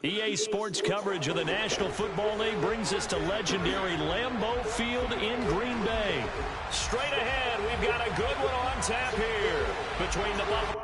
EA Sports coverage of the National Football League brings us to legendary Lambeau Field in Green Bay. Straight ahead, we've got a good one on tap here between the Buffalo.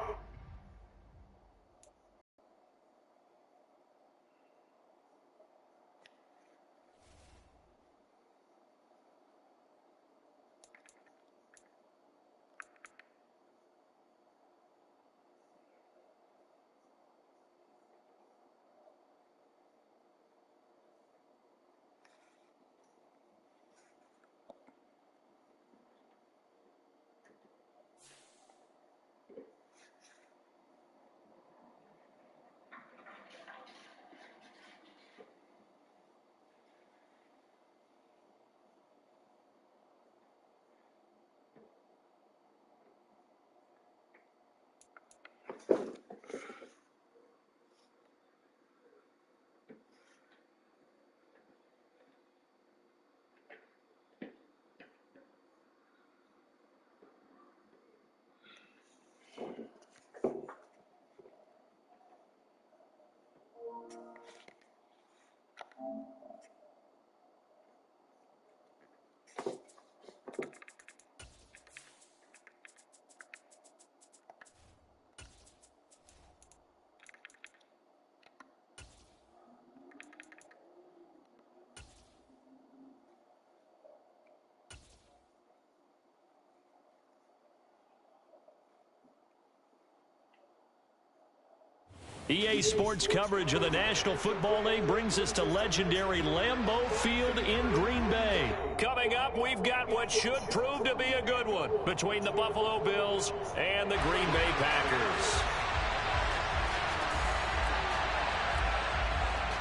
EA Sports coverage of the National Football League brings us to legendary Lambeau Field in Green Bay. Coming up, we've got what should prove to be a good one between the Buffalo Bills and the Green Bay Packers.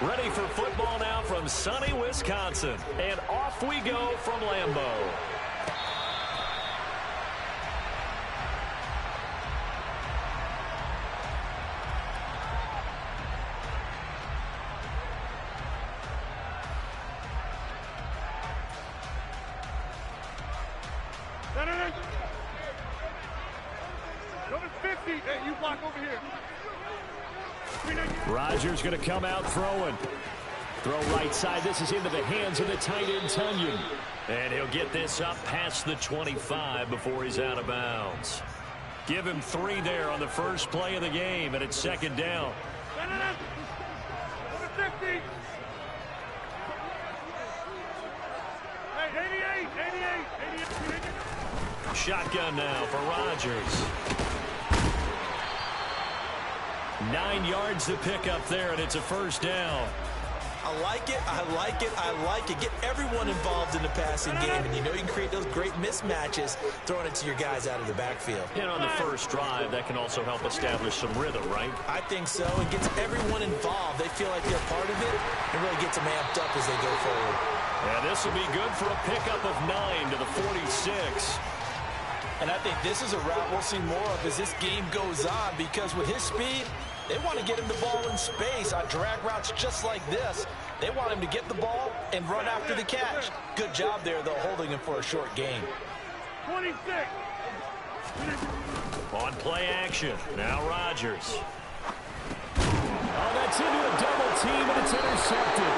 Ready for football now from sunny Wisconsin. And off we go from Lambeau. Rodgers going to come out throwing. Throw right side. This is into the hands of the tight end, Tunyon. And he'll get this up past the 25 before he's out of bounds. Give him 3 there on the first play of the game, and it's second down. Shotgun now for Rodgers. 9 yards to pick up there, and it's a first down. I like it, I like it, I like it. Get everyone involved in the passing game, and you know you can create those great mismatches throwing it to your guys out of the backfield. And on the first drive, that can also help establish some rhythm, right? I think so. It gets everyone involved. They feel like they're part of it, and really gets them amped up as they go forward. And this will be good for a pickup of 9 to the 46. And I think this is a route we'll see more of as this game goes on, because with his speed, they want to get him the ball in space on drag routes just like this. They want him to get the ball and run after the catch. Good job there, though, holding him for a short gain. 26. On play action, now Rodgers. Oh, that's into a double team, and it's intercepted.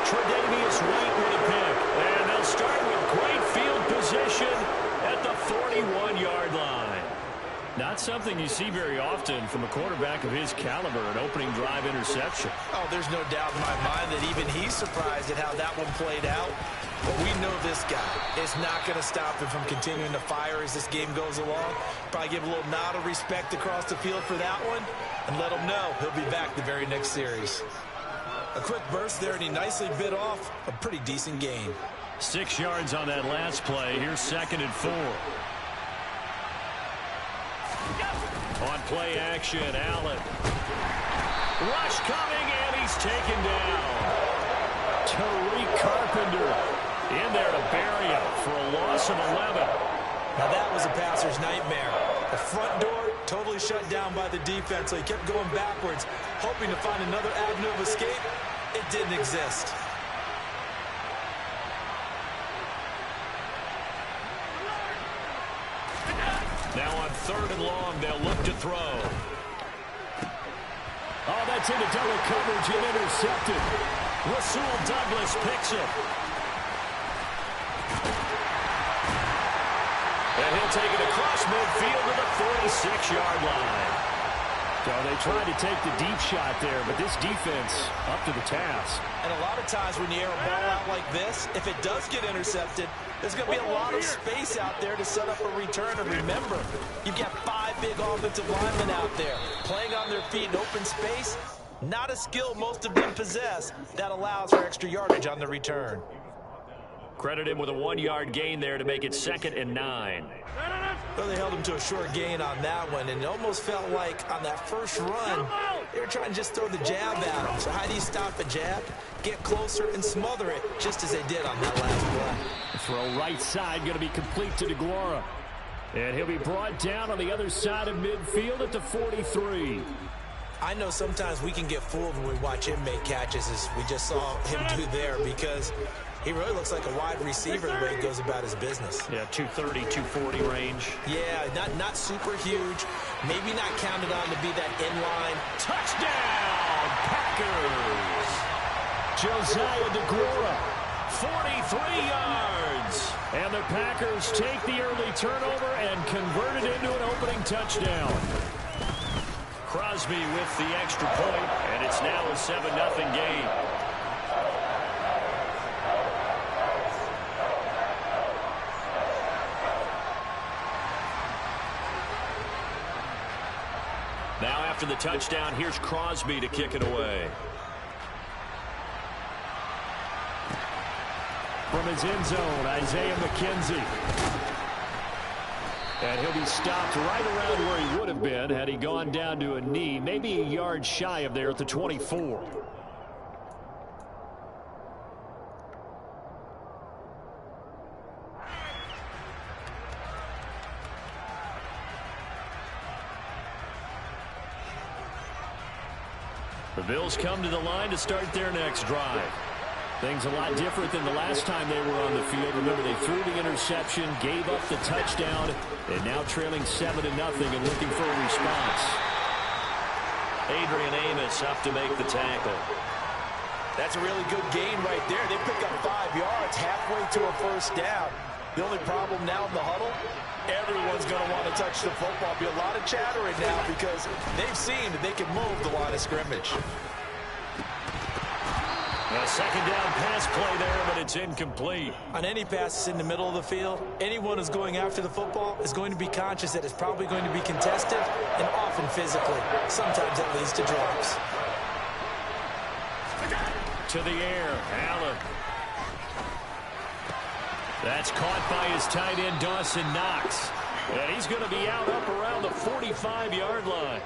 Tre'Davious White with a pick. And they'll start with great field position at the 41-yard line. Not something you see very often from a quarterback of his caliber, an opening drive interception. Oh, there's no doubt in my mind that even he's surprised at how that one played out. But we know this guy is not going to stop him from continuing to fire as this game goes along. Probably give a little nod of respect across the field for that one, and let him know he'll be back the very next series. A quick burst there, and he nicely bit off a pretty decent gain. 6 yards on that last play. Here's 2nd and 4. On play action, Allen. Rush coming, and he's taken down. Tariq Carpenter in there to bury him for a loss of 11. Now that was a passer's nightmare. The front door totally shut down by the defense, so he kept going backwards, hoping to find another avenue of escape. It didn't exist. Now on 3rd and long, they'll look to throw. Oh, that's into double coverage and intercepted. Rasul Douglas picks it. And he'll take it across midfield to the 46-yard line. So they tried to take the deep shot there, but this defense up to the task. And a lot of times when you air a ball out like this, if it does get intercepted, there's going to be a lot of space out there to set up a return. And remember, you've got 5 big offensive linemen out there playing on their feet in open space. Not a skill most of them possess that allows for extra yardage on the return. Credit him with a 1-yard gain there to make it 2nd and 9. Well, they held him to a short gain on that one, and it almost felt like on that first run, they were trying to just throw the jab at him. So how do you stop a jab? Get closer and smother it, just as they did on that last play. The throw right side going to be complete to DeGuara. And he'll be brought down on the other side of midfield at the 43. I know sometimes we can get fooled when we watch him make catches, as we just saw him do there, because he really looks like a wide receiver the way he goes about his business. Yeah, 230, 240 range. Yeah, not super huge. Maybe not counted on to be that inline. Touchdown, Packers! Josiah DeGuara, 43 yards. And the Packers take the early turnover and convert it into an opening touchdown. Crosby with the extra point, and it's now a 7-0 game. Now after the touchdown, here's Crosby to kick it away. From his end zone, Isaiah McKenzie. And he'll be stopped right around where he would have been had he gone down to a knee, maybe a yard shy of there at the 24. The Bills come to the line to start their next drive. Things a lot different than the last time they were on the field. Remember, they threw the interception, gave up the touchdown, and now trailing 7-0 and looking for a response. Adrian Amos up to make the tackle. That's a really good gain right there. They pick up 5 yards halfway to a first down. The only problem now in the huddle, everyone's going to want to touch the football. Be a lot of chattering now because they've seen that they can move the line of scrimmage. A second down pass play there, but it's incomplete. On any passes in the middle of the field, anyone who's going after the football is going to be conscious that it's probably going to be contested and often physically. Sometimes that leads to drops. To the air, Allen. That's caught by his tight end, Dawson Knox. And he's going to be out up around the 45-yard line.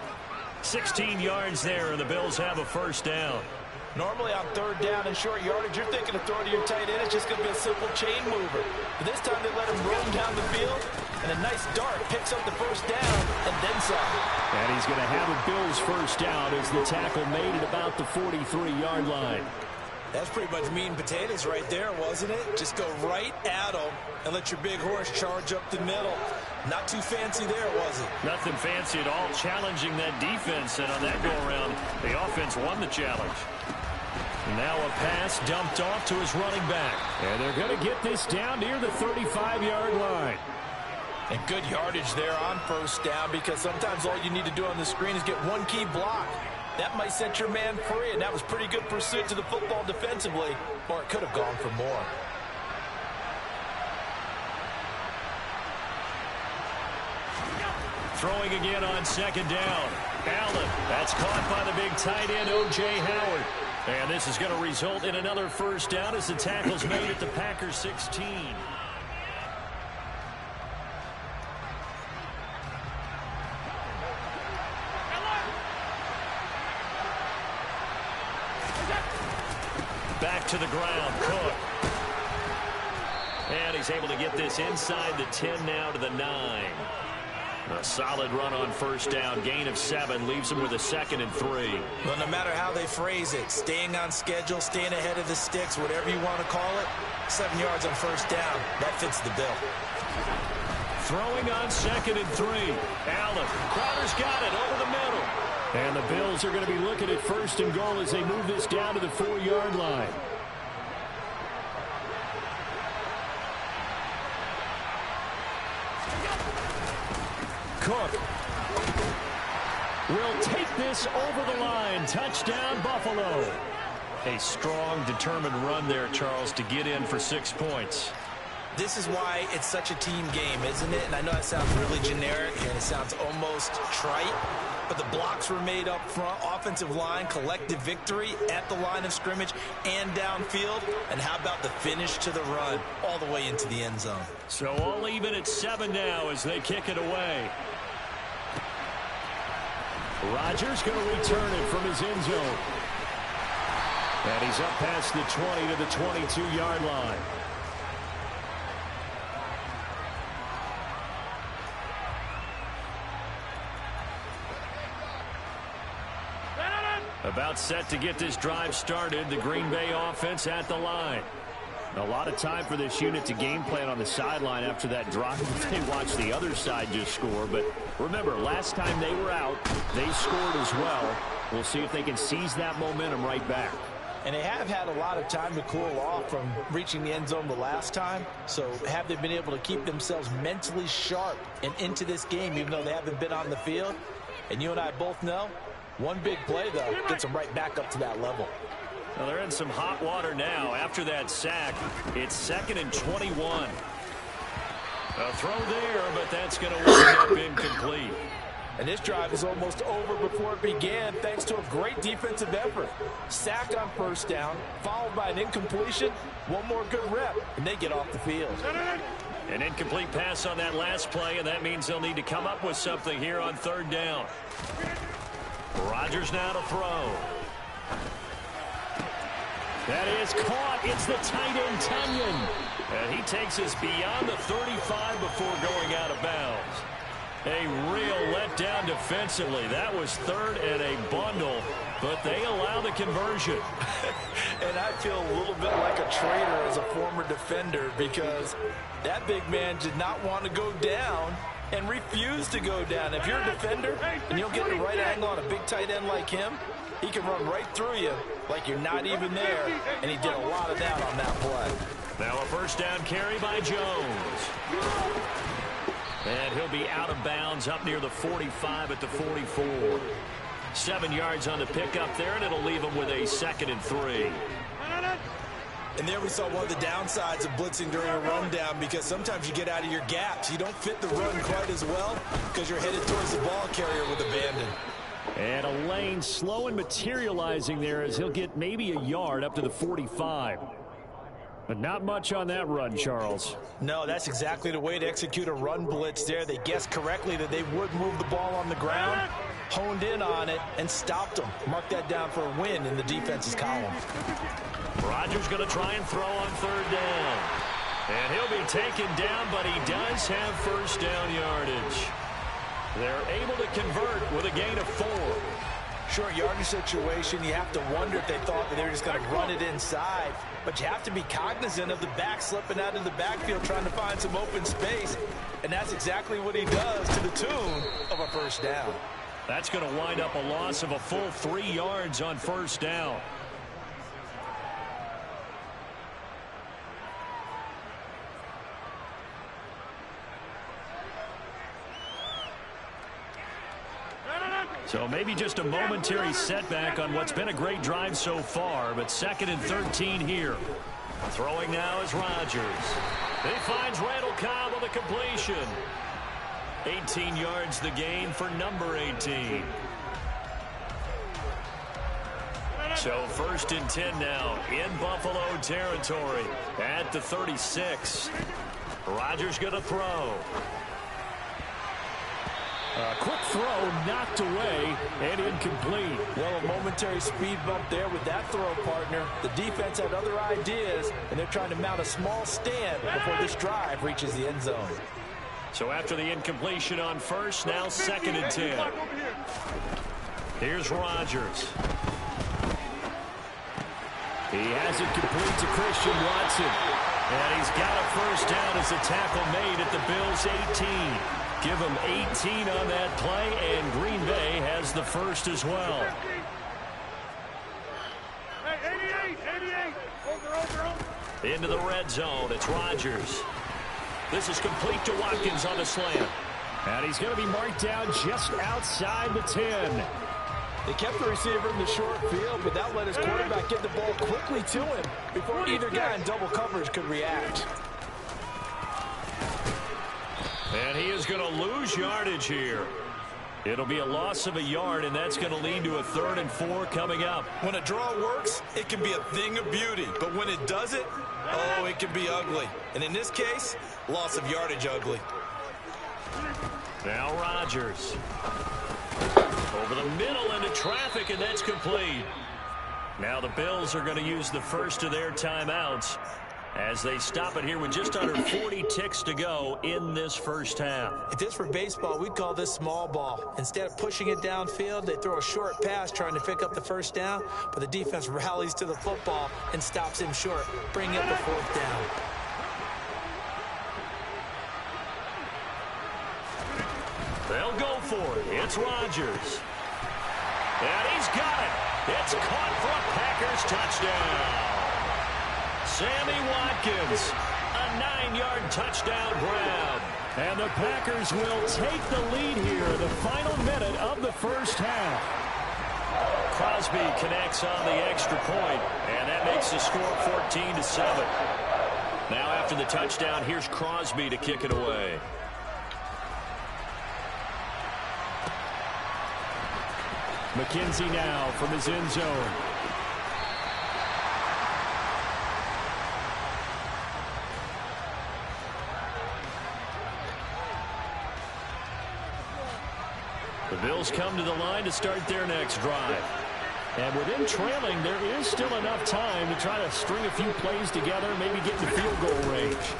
16 yards there, and the Bills have a first down. Normally on third down and short yardage, you're thinking of throwing to your tight end. It's just going to be a simple chain mover. But this time they let him roam down the field, and a nice dart picks up the first down and then some. And he's going to have a Bills first down as the tackle made at about the 43-yard line. That's pretty much meat and potatoes right there, wasn't it? Just go right at him and let your big horse charge up the middle. Not too fancy there, was it? Nothing fancy at all, challenging that defense, and on that go-around, the offense won the challenge. Now a pass dumped off to his running back. And they're going to get this down near the 35-yard line. And good yardage there on first down, because sometimes all you need to do on the screen is get one key block. That might set your man free, and that was pretty good pursuit to the football defensively, or it could have gone for more. Throwing again on second down. Allen, that's caught by the big tight end, O.J. Howard. And this is going to result in another first down as the tackle's made at the Packers 16. Back to the ground, Cook. And he's able to get this inside the 10 now to the 9. A solid run on first down. Gain of 7 leaves him with a 2nd and 3. Well, no matter how they phrase it, staying on schedule, staying ahead of the sticks, whatever you want to call it, 7 yards on first down, that fits the bill. Throwing on 2nd and 3. Allen. Crowder's got it over the middle. And the Bills are going to be looking at 1st and goal as they move this down to the 4-yard line. Cook will take this over the line. Touchdown, Buffalo. A strong, determined run there, Charles, to get in for 6 points. This is why it's such a team game, isn't it? And I know that sounds really generic and it sounds almost trite, but the blocks were made up front, offensive line, collective victory at the line of scrimmage and downfield. And how about the finish to the run all the way into the end zone? So all even at 7 now as they kick it away. Rodgers going to return it from his end zone. And he's up past the 20 to the 22-yard line. About set to get this drive started. The Green Bay offense at the line. A lot of time for this unit to game plan on the sideline after that drive. They watched the other side just score. But remember, last time they were out, they scored as well. We'll see if they can seize that momentum right back. And they have had a lot of time to cool off from reaching the end zone the last time. So have they been able to keep themselves mentally sharp and into this game even though they haven't been on the field? And you and I both know, one big play, though, gets them right back up to that level. Well, they're in some hot water now. After that sack, it's 2nd and 21. A throw there, but that's going to wind up incomplete. And this drive is almost over before it began thanks to a great defensive effort. Sack on 1st down, followed by an incompletion. One more good rep, and they get off the field. An incomplete pass on that last play, and that means they'll need to come up with something here on 3rd down. Rodgers now to throw. That is caught. It's the tight end, Tunyon. And he takes us beyond the 35 before going out of bounds. A real letdown defensively. That was 3rd and a bundle, but they allow the conversion. And I feel a little bit like a traitor as a former defender because that big man did not want to go down and refused to go down. If you're a defender and you'll get the right angle on a big tight end like him, he can run right through you like you're not even there, and he did a lot of that on that play. Now a 1st down carry by Jones. And he'll be out of bounds up near the 45 at the 44. 7 yards on the pickup there, and it'll leave him with a 2nd and 3. And there we saw one of the downsides of blitzing during a rundown because sometimes you get out of your gaps. You don't fit the run quite as well because you're headed towards the ball carrier with abandon. And a lane slow and materializing there as he'll get maybe a yard up to the 45. But not much on that run, Charles. No, that's exactly the way to execute a run blitz there. They guessed correctly that they would move the ball on the ground, honed in on it, and stopped them. Mark that down for a win in the defense's column. Rodgers going to try and throw on 3rd down. And he'll be taken down, but he does have 1st down yardage. They're able to convert with a gain of 4. Short yardage situation, you have to wonder if they thought that they were just going to run it inside. But you have to be cognizant of the back slipping out in the backfield trying to find some open space. And that's exactly what he does to the tune of a 1st down. That's going to wind up a loss of a full 3 yards on 1st down. So maybe just a momentary setback on what's been a great drive so far, but 2nd and 13 here. Throwing now is Rodgers. He finds Randall Cobb on the completion. 18 yards the gain for number 18. So 1st and 10 now in Buffalo territory at the 36. Rodgers going to throw. A quick throw knocked away and incomplete. Well, a momentary speed bump there with that throw, partner. The defense had other ideas, and they're trying to mount a small stand before this drive reaches the end zone. So after the incompletion on 1st, now 2nd and 10. Here's Rodgers. He has it complete to Christian Watson. And he's got a 1st down as a tackle made at the Bills' 18. give them 18 on that play, and Green Bay has the first as well. Hey, 88. Over. Into the red zone. It's Rodgers. This is complete to Watkins on the slant. And he's going to be marked down just outside the 10. They kept the receiver in the short field, but that let his quarterback get the ball quickly to him before either guy in double coverage could react. And he is going to lose yardage here. It'll be a loss of a yard, and that's going to lead to a 3rd and 4 coming up. When a draw works, it can be a thing of beauty. But when it doesn't, oh, it can be ugly. And in this case, loss of yardage ugly. Now Rodgers. Over the middle into traffic, and that's complete. Now the Bills are going to use the first of their timeouts as they stop it here with just under 40 ticks to go in this first half. If this were baseball, we'd call this small ball. Instead of pushing it downfield, they throw a short pass trying to pick up the first down, but the defense rallies to the football and stops him short, bringing up the 4th down. They'll go for it. It's Rodgers. And he's got it. It's caught for a Packers touchdown. Sammy Watkins, a 9-yard touchdown grab. And the Packers will take the lead here in the final minute of the first half. Crosby connects on the extra point, and that makes the score 14-7. Now after the touchdown, here's Crosby to kick it away. McKenzie now from his end zone. The Bills come to the line to start their next drive. And with them trailing, there is still enough time to try to string a few plays together, maybe get to field goal range.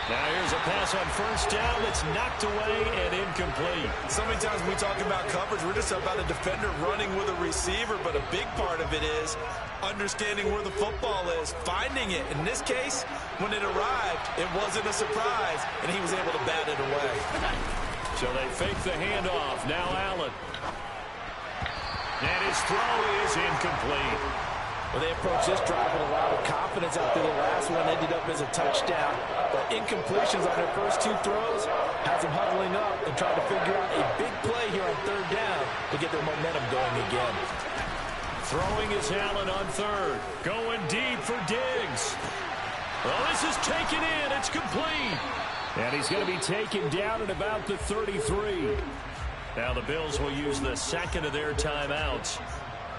Now here's a pass on first down that's knocked away and incomplete. So many times when we talk about coverage, we're just about a defender running with a receiver, but a big part of it is understanding where the football is, finding it. In this case, when it arrived, it wasn't a surprise, and he was able to bat it away. So they fake the handoff. Now Allen. And his throw is incomplete. Well, they approached this drive with a lot of confidence after the last one ended up as a touchdown. But incompletions on their first 2 throws has them huddling up and trying to figure out a big play here on 3rd down to get their momentum going again. Throwing is Allen on 3rd. Going deep for Diggs. Well, this is taken in. It's complete. And he's going to be taken down at about the 33. Now the Bills will use the second of their timeouts,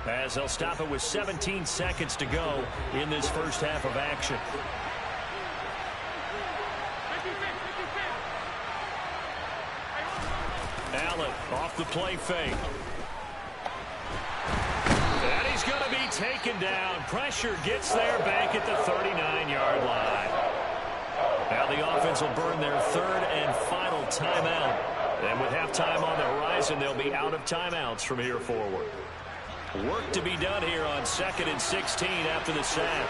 as they'll stop it with 17 seconds to go in this first half of action. Allen off the play fake. And he's going to be taken down. Pressure gets there back at the 39-yard line. Now the offense will burn their 3rd and final timeout. And with halftime on the horizon, they'll be out of timeouts from here forward. Work to be done here on 2nd and 16 after the sack.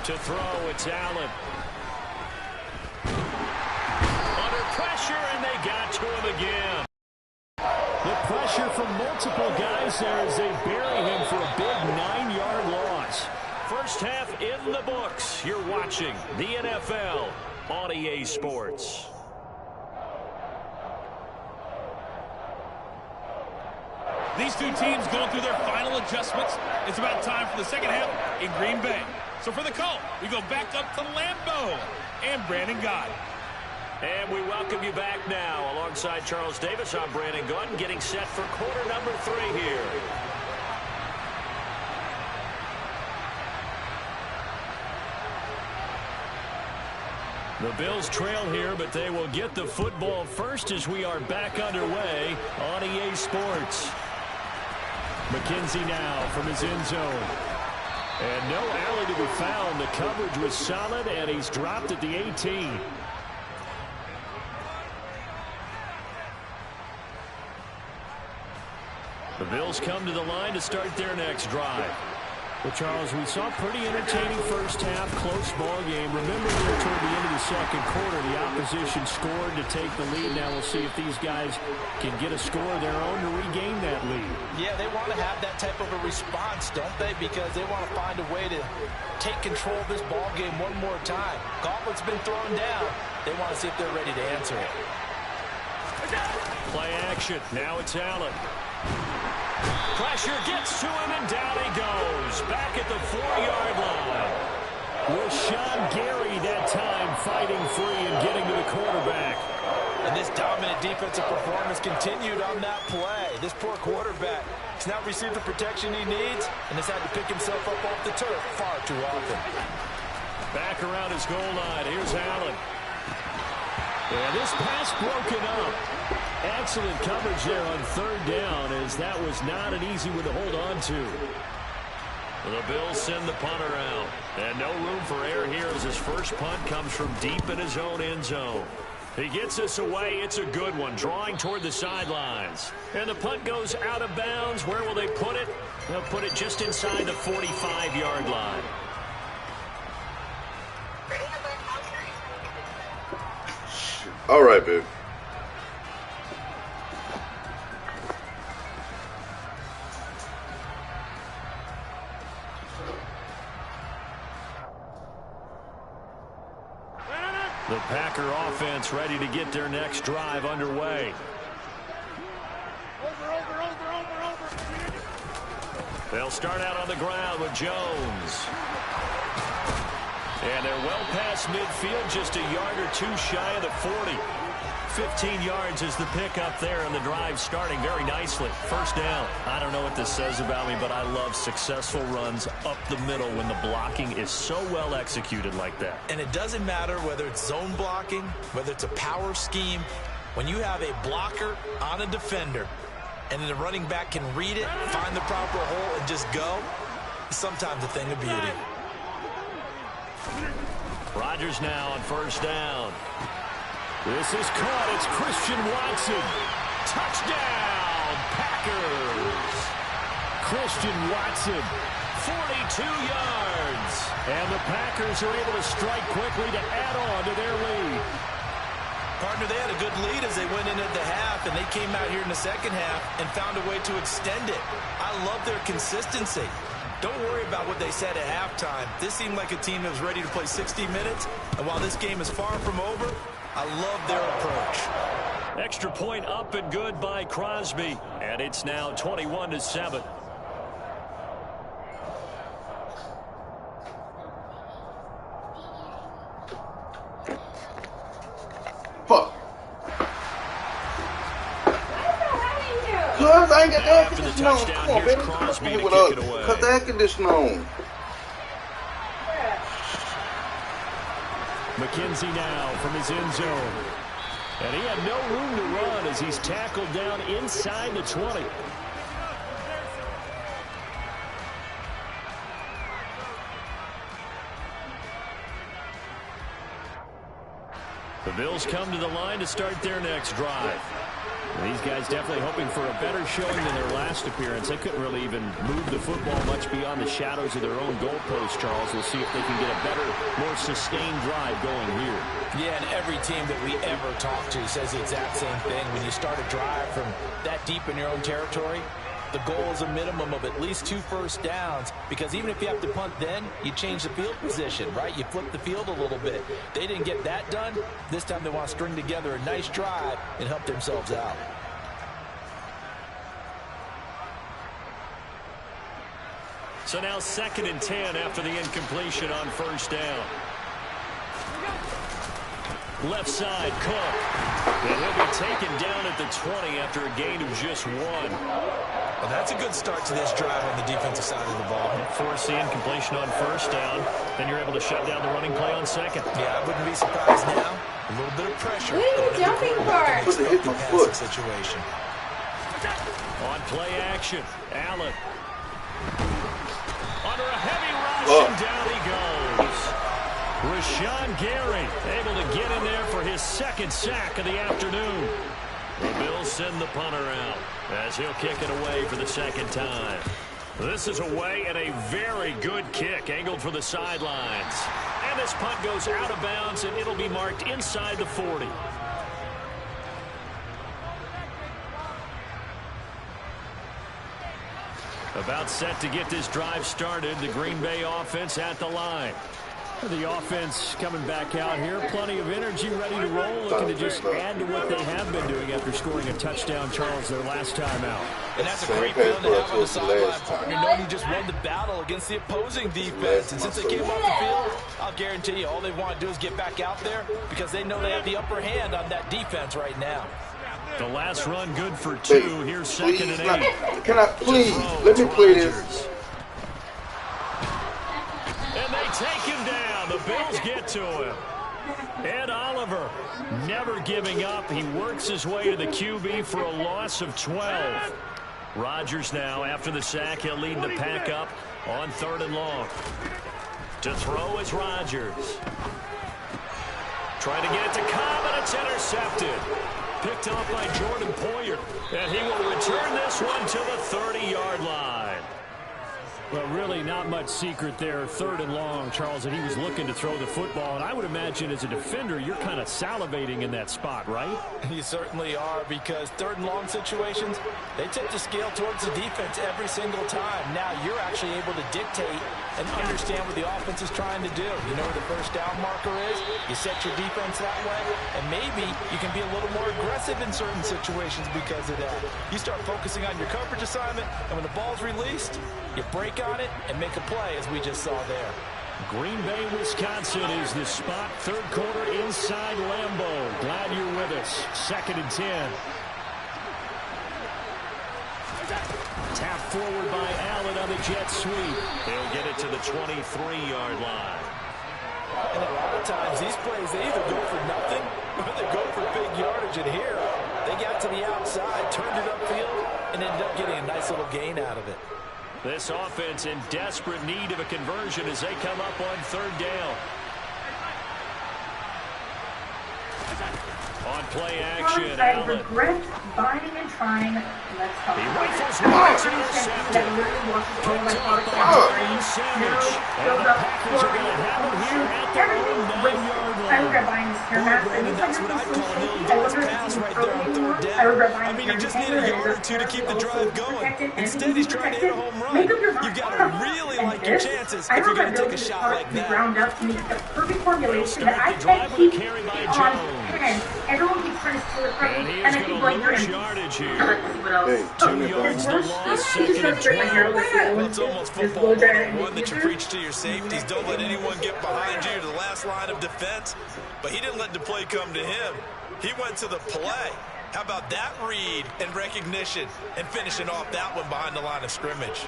To throw, it's Allen. Under pressure, and they got to him again. The pressure from multiple guys there as they bury him for a big 9-yard loss. First half in the books. You're watching the NFL on EA Sports. These two teams going through their final adjustments. It's about time for the second half in Green Bay. So for the call, we go back up to Lambeau and Brandon Gott. And we welcome you back now. Alongside Charles Davis, I'm Brandon Gott, getting set for quarter number 3 here. The Bills trail here, but they will get the football first as we are back underway on EA Sports. McKenzie now from his end zone. And no alley to be found. The coverage was solid, and he's dropped at the 18. The Bills come to the line to start their next drive. Well, Charles, we saw a pretty entertaining first half, close ball game. Remember there toward the end of the second quarter, the opposition scored to take the lead. Now we'll see if these guys can get a score of their own to regain that lead. Yeah, they want to have that type of a response, don't they? Because they want to find a way to take control of this ball game one more time. Gauntlet's been thrown down. They want to see if they're ready to answer it. Play action. Now it's Allen. Pressure gets to him, and down he goes. Back at the 4-yard line. Rashawn Gary that time fighting free and getting to the quarterback. And this dominant defensive performance continued on that play. This poor quarterback has not received the protection he needs and has had to pick himself up off the turf far too often. Back around his goal line. Here's Allen. And this pass broken up. Excellent coverage there on third down, as that was not an easy one to hold on to. The Bills send the punter out. And no room for error here as his first punt comes from deep in his own end zone. He gets this away. It's a good one, drawing toward the sidelines. And the punt goes out of bounds. Where will they put it? They'll put it just inside the 45-yard line. All right, babe. The Packer offense ready to get their next drive underway. They'll start out on the ground with Jones. And they're well past midfield, just a yard or two shy of the 40. 15 yards is the pickup there, and the drive starting very nicely. First down. I don't know what this says about me, but I love successful runs up the middle when the blocking is so well executed like that. And it doesn't matter whether it's zone blocking, whether it's a power scheme. When you have a blocker on a defender, and then the running back can read it, find the proper hole, and just go, it's sometimes a thing of beauty. Rodgers now on first down. This is caught. It's Christian Watson. Touchdown, Packers. Christian Watson, 42 yards. And the Packers are able to strike quickly to add on to their lead. Partner, they had a good lead as they went into the half, and they came out here in the second half and found a way to extend it. I love their consistency. Don't worry about what they said at halftime. This seemed like a team that was ready to play 60 minutes, and while this game is far from over, I love their approach. Extra point up and good by Crosby, and it's now 21-7. Fuck. Cause I ain't got the air conditioner on. Come on, baby. Crosby with us. Cut the air conditioner on. McKenzie now from his end zone. And he had no room to run as he's tackled down inside the 20. The Bills come to the line to start their next drive. And these guys definitely hoping for a better showing than their last appearance. They couldn't really even move the football much beyond the shadows of their own goalpost, Charles. We'll see if they can get a better, more sustained drive going here. Yeah, and every team that we ever talk to says the exact same thing. When you start a drive from that deep in your own territory, the goal is a minimum of at least 2 first downs, because even if you have to punt then, you change the field position, right? You flip the field a little bit. They didn't get that done. This time they want to string together a nice drive and help themselves out. So now 2nd and 10 after the incompletion on first down. Left side, Cook. And he'll be taken down at the 20 after a gain of just 1. Well, that's a good start to this drive on the defensive side of the ball. Force the incompletion on first down. Then you're able to shut down the running play on second. Yeah, I wouldn't be surprised now. A little bit of pressure. What are you jumping for? Hit my foot. Situation. On play action, Allen. Under a heavy rush, and down he goes. Rashawn Gary able to get in there for his 2nd sack of the afternoon. The Bills send the punter out as he'll kick it away for the second time. This is away and a very good kick angled for the sidelines. And this punt goes out of bounds, and it'll be marked inside the 40. About set to get this drive started. The Green Bay offense at the line. The offense coming back out here. Plenty of energy, ready to roll. Looking to just add to what they have been doing after scoring a touchdown, Charles, their last time out. And that's a great feeling to have on the sideline, partner, knowing you just won the battle against the opposing defense. And since they came off the field, I'll guarantee you all they want to do is get back out there because they know they have the upper hand on that defense right now. The last run good for 2. Here's second and 8. Can I please? Let me play this. And they take him down. The Bills get to him. Ed Oliver never giving up. He works his way to the QB for a loss of 12. Rodgers now, after the sack, he'll lead the pack up on 3rd and long. To throw is Rodgers. Trying to get it to Cobb, and it's intercepted. Picked off by Jordan Poyer. And he will return this one to the 30-yard line. Well, really not much secret there. 3rd and long, Charles, and he was looking to throw the football. And I would imagine as a defender, you're kind of salivating in that spot, right? You certainly are, because 3rd and long situations, they tip the scale towards the defense every single time. Now you're actually able to dictate and understand what the offense is trying to do. You know where the first down marker is. You set your defense that way, and maybe you can be a little more aggressive in certain situations because of that. You start focusing on your coverage assignment, and when the ball's released, you break on it and make a play, as we just saw there. Green Bay, Wisconsin is the spot. 3rd quarter inside Lambeau. Glad you're with us. 2nd and 10. Tap forward by Allen on the jet sweep. He'll get it to the 23-yard line. And a lot of times these plays, they either go for nothing or they go for big yardage. And here, they got to the outside, turned it upfield, and ended up getting a nice little gain out of it. This offense in desperate need of a conversion as they come up on 3rd down. On play action, I Allen. regret buying and trying. Let's talk He about rifles it. one, it's That intercepted. really washes all Picked my up by thoughts. Dwayne Savage. And Build the up, Packers are going to have him here at their everything own with 9-yard I line. regret buying this hair mask. Brandon, that's what I'd call an ill-advised pass right there on 3rd down. I regret buying I mean, you just need a yard or 2 to keep the drive going. Instead, he's trying to hit a home run. You've got to really like your chances if you're going to take a shot like that. Ground up to make the perfect formulation Start that I the drive can't with a keep carry by on Jones. 10. Everyone keeps trying to steal it from And me, he and is I keep going going to for lose him. yardage here. Let's see what else. Hey, 2 yards to loss, 2nd and 12. Well, it's almost football 101 that you preach to your safeties. Don't let anyone get behind you to the last line of defense. But he didn't let the play come to him. He went to the play. How about that read and recognition and finishing off that one behind the line of scrimmage?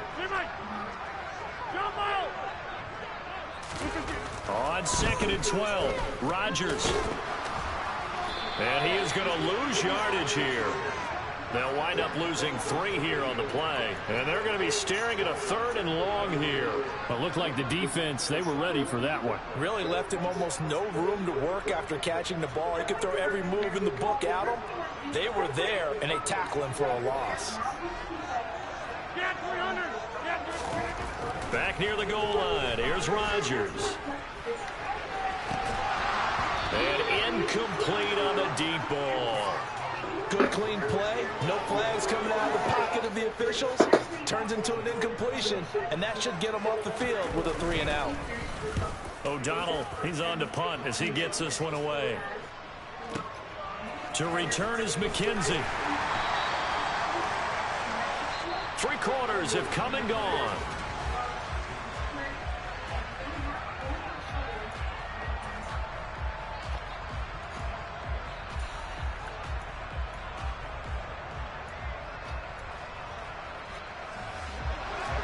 On 2nd and 12, Rodgers. And he is going to lose yardage here. They'll wind up losing 3 here on the play. And they're going to be staring at a 3rd and long here. It looked like the defense, they were ready for that one. Really left him almost no room to work after catching the ball. He could throw every move in the book at him. They were there, and they tackle him for a loss. Back near the goal line, here's Rodgers. And incomplete on the deep ball. Good clean play. No flags coming out of the pocket of the officials. Turns into an incompletion, and that should get him off the field with a 3 and out. O'Donnell, he's on to punt as he gets this one away. To return is McKenzie. 3 quarters have come and gone.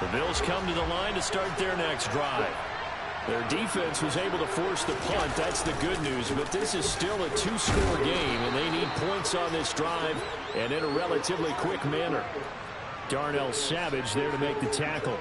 The Bills come to the line to start their next drive. Their defense was able to force the punt. That's the good news. But this is still a 2-score game, and they need points on this drive and in a relatively quick manner. Darnell Savage there to make the tackle.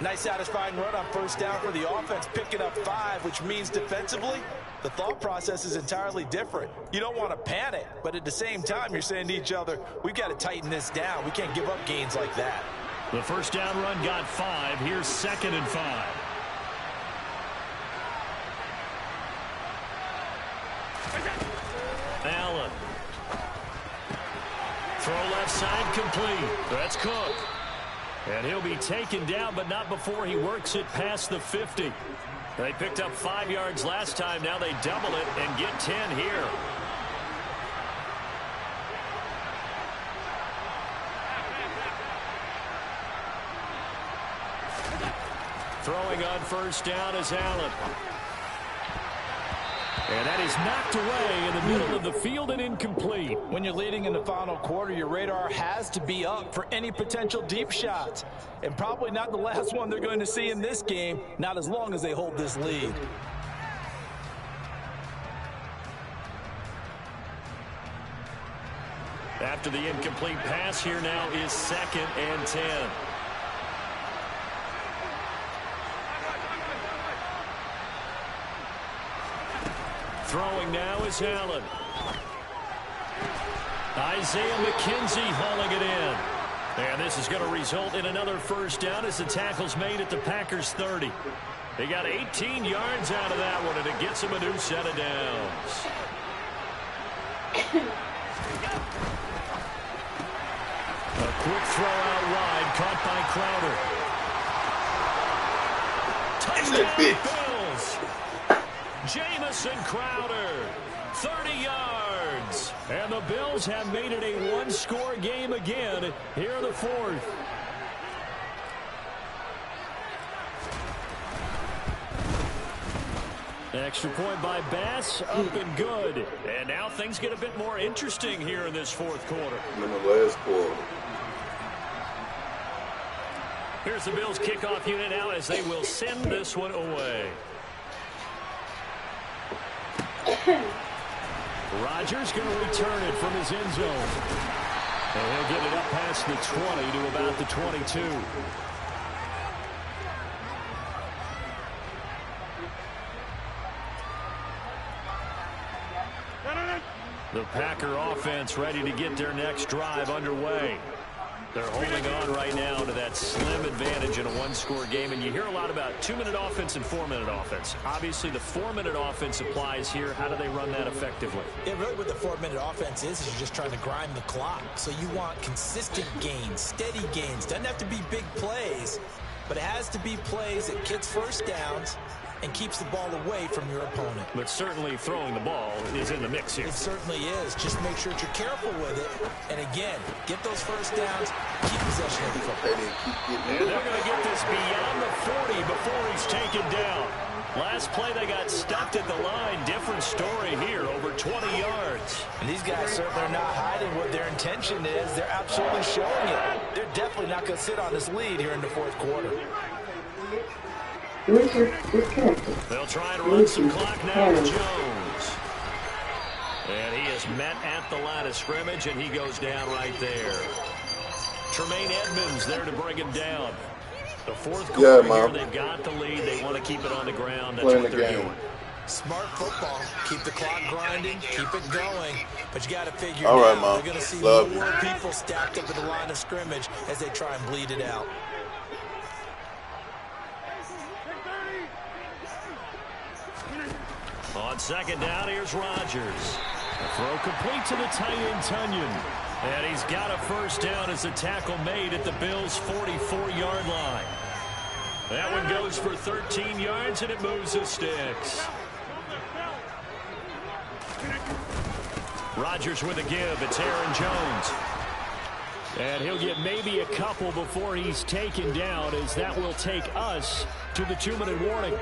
Nice satisfying run on 1st down for the offense, picking up 5, which means defensively the thought process is entirely different. You don't want to panic, but at the same time, you're saying to each other, we've got to tighten this down. We can't give up gains like that. The first down run got 5. Here's 2nd and 5. Allen. Throw left side complete. That's Cook. And he'll be taken down, but not before he works it past the 50. They picked up 5 yards last time. Now they double it and get 10 here. Throwing on first down is Allen. And that is knocked away in the middle of the field and incomplete. When you're leading in the final quarter, your radar has to be up for any potential deep shots. And probably not the last one they're going to see in this game, not as long as they hold this lead. After the incomplete pass, here now is 2nd and 10. Throwing now is Allen. Isaiah McKenzie hauling it in. And this is going to result in another first down as the tackle's made at the Packers' 30. They got 18 yards out of that one, and it gets them a new set of downs. A quick throw out wide, caught by Crowder. Touchdown, Bills! Jamison Crowder, 30 yards. And the Bills have made it a one-score game again here in the 4th. Extra point by Bass, up and good. And now things get a bit more interesting here in this 4th quarter. In the last quarter. Here's the Bills kickoff unit now as they will send this one away. Rodgers going to return it from his end zone. And he'll get it up past the 20 to about the 22. The Packer offense ready to get their next drive underway. They're holding on right now to that slim advantage in a one-score game. And you hear a lot about 2-minute offense and 4-minute offense. Obviously, the 4-minute offense applies here. How do they run that effectively? Yeah, really what the 4-minute offense is you're just trying to grind the clock. So you want consistent gains, steady gains. Doesn't have to be big plays, but it has to be plays that gets first downs and keeps the ball away from your opponent. But certainly throwing the ball is in the mix here. It certainly is. Just make sure that you're careful with it. And again, get those first downs, keep possession of the football. And they're going to get this beyond the 40 before he's taken down. Last play, they got stuffed at the line. Different story here, over 20 yards. And these guys certainly are not hiding what their intention is. They're absolutely showing it. They're definitely not going to sit on this lead here in the 4th quarter. They'll try to run some clock now to Jones. And he is met at the line of scrimmage, and he goes down right there. Tremaine Edmonds there to bring him down. The 4th quarter here, they've got the lead. They want to keep it on the ground. That's what they're doing. Smart football. Keep the clock grinding. Keep it going. But you got to figure out they're going to see more people stacked up at the line of scrimmage as they try and bleed it out. On 2nd down, here's Rodgers. A throw complete to the tight end, Tunyon. And he's got a first down as the tackle made at the Bills' 44-yard line. That one goes for 13 yards, and it moves the sticks. Rodgers with a give. It's Aaron Jones. And he'll get maybe a couple before he's taken down, as that will take us to the 2-minute warning.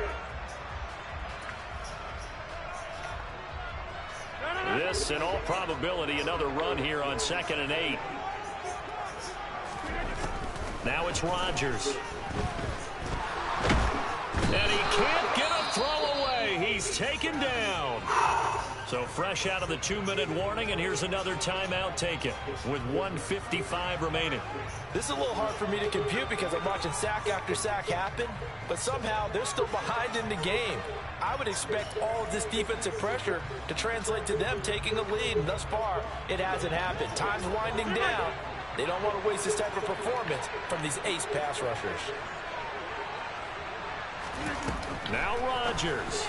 This, in all probability, another run here on 2nd and 8. Now it's Rodgers. And he can't get a throw away. He's taken down. So fresh out of the 2-minute warning, and here's another timeout taken with 1:55 remaining. This is a little hard for me to compute because I'm watching sack after sack happen, but somehow they're still behind in the game. I would expect all of this defensive pressure to translate to them taking a lead, and thus far, it hasn't happened. Time's winding down. They don't want to waste this type of performance from these ace pass rushers. Now Rodgers.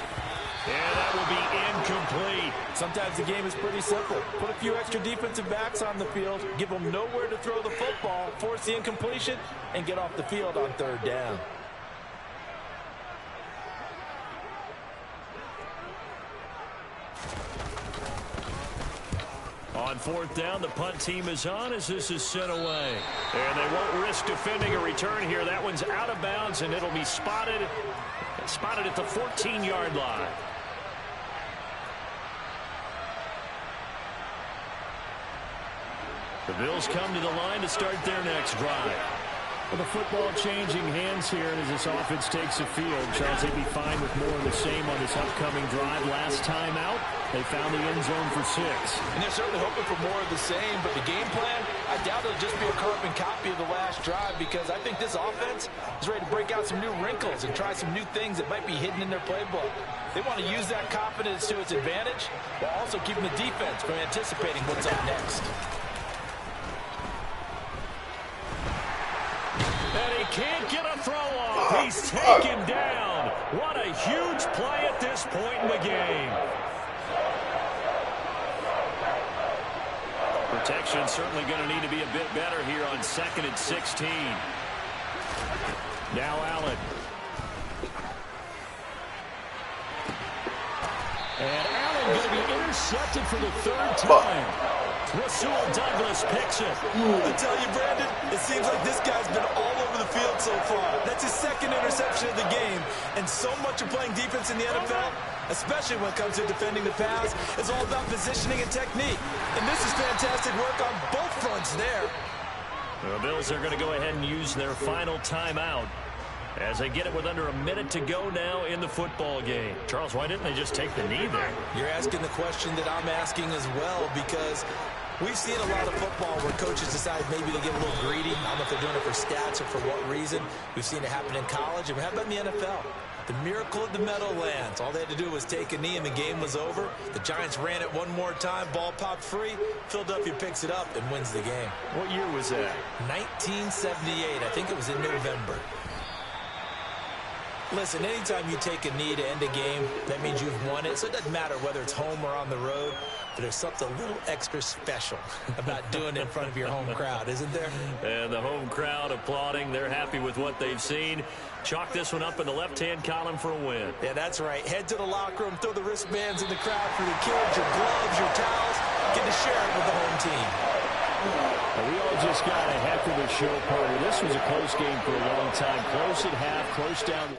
And that will be incomplete. Sometimes the game is pretty simple. Put a few extra defensive backs on the field, give them nowhere to throw the football, force the incompletion, and get off the field on 3rd down. On 4th down, the punt team is on as this is sent away. And they won't risk defending a return here. That one's out of bounds, and it'll be spotted at the 14-yard line. The Bills come to the line to start their next drive. Well, the football changing hands here as this offense takes the field. Charles, they'd be fine with more of the same on this upcoming drive. Last time out, they found the end zone for 6. And they're certainly hoping for more of the same, but the game plan, I doubt it'll just be a carbon copy of the last drive because I think this offense is ready to break out some new wrinkles and try some new things that might be hidden in their playbook. They want to use that confidence to its advantage while also keeping the defense from anticipating what's up next. And he can't get a throw off. He's taken down. What a huge play at this point in the game. Protection certainly going to need to be a bit better here on 2nd and 16. Now Allen. And Allen going to be intercepted for the 3rd time. Rasul Douglas picks it. I tell you, Brandon, it seems like this guy's been all over the field so far. That's his 2nd interception of the game. And so much of playing defense in the NFL, especially when it comes to defending the pass, is all about positioning and technique. And this is fantastic work on both fronts there. The Bills are going to go ahead and use their final timeout as they get it with under a minute to go now in the football game. Charles, why didn't they just take the knee there? You're asking the question that I'm asking as well because we've seen a lot of football where coaches decide maybe to get a little greedy. I don't know if they're doing it for stats or for what reason. We've seen it happen in college, and how about in the NFL? The miracle of the Meadowlands. All they had to do was take a knee, and the game was over. The Giants ran it one more time. Ball popped free. Philadelphia picks it up and wins the game. What year was that? 1978. I think it was in November. Listen, anytime you take a knee to end a game, that means you've won it. So it doesn't matter whether it's home or on the road. But there's something a little extra special about doing it in front of your home crowd, isn't there? And the home crowd applauding. They're happy with what they've seen. Chalk this one up in the left-hand column for a win. Yeah, that's right. Head to the locker room, throw the wristbands in the crowd for your kids, your gloves, your towels. Get to share it with the home team. Well, we all just got a heck of a show, Porter. This was a close game for a long time. Close at half, close down.